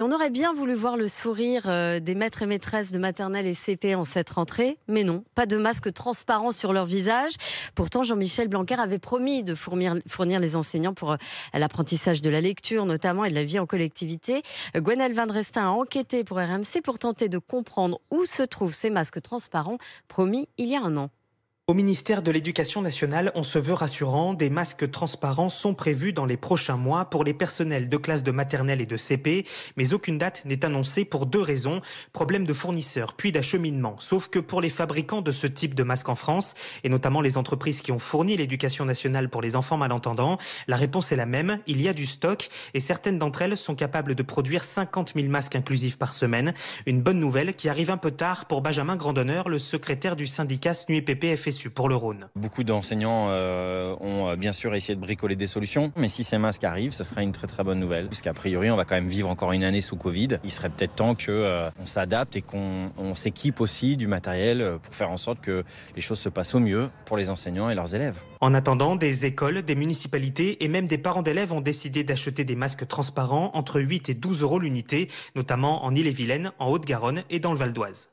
On aurait bien voulu voir le sourire des maîtres et maîtresses de maternelle et CP en cette rentrée, mais non, pas de masque transparent sur leur visage. Pourtant, Jean-Michel Blanquer avait promis de fournir les enseignants pour l'apprentissage de la lecture notamment et de la vie en collectivité. Gwenaëlle Van Restin a enquêté pour RMC pour tenter de comprendre où se trouvent ces masques transparents promis il y a un an. Au ministère de l'Éducation nationale, on se veut rassurant, des masques transparents sont prévus dans les prochains mois pour les personnels de classes de maternelle et de CP, mais aucune date n'est annoncée pour deux raisons, problème de fournisseurs puis d'acheminement. Sauf que pour les fabricants de ce type de masques en France, et notamment les entreprises qui ont fourni l'Éducation nationale pour les enfants malentendants, la réponse est la même, il y a du stock et certaines d'entre elles sont capables de produire 50 000 masques inclusifs par semaine. Une bonne nouvelle qui arrive un peu tard pour Benjamin Grandhonneur, le secrétaire du syndicat SNUIPP-FSU pour le Rhône. Beaucoup d'enseignants ont bien sûr essayé de bricoler des solutions, mais si ces masques arrivent, ce sera une très très bonne nouvelle, puisqu'a priori on va quand même vivre encore une année sous Covid. Il serait peut-être temps qu'on s'adapte et qu'on s'équipe aussi du matériel pour faire en sorte que les choses se passent au mieux pour les enseignants et leurs élèves. En attendant, des écoles, des municipalités et même des parents d'élèves ont décidé d'acheter des masques transparents entre 8 et 12 € l'unité, notamment en Ille-et-Vilaine, en Haute-Garonne et dans le Val d'Oise.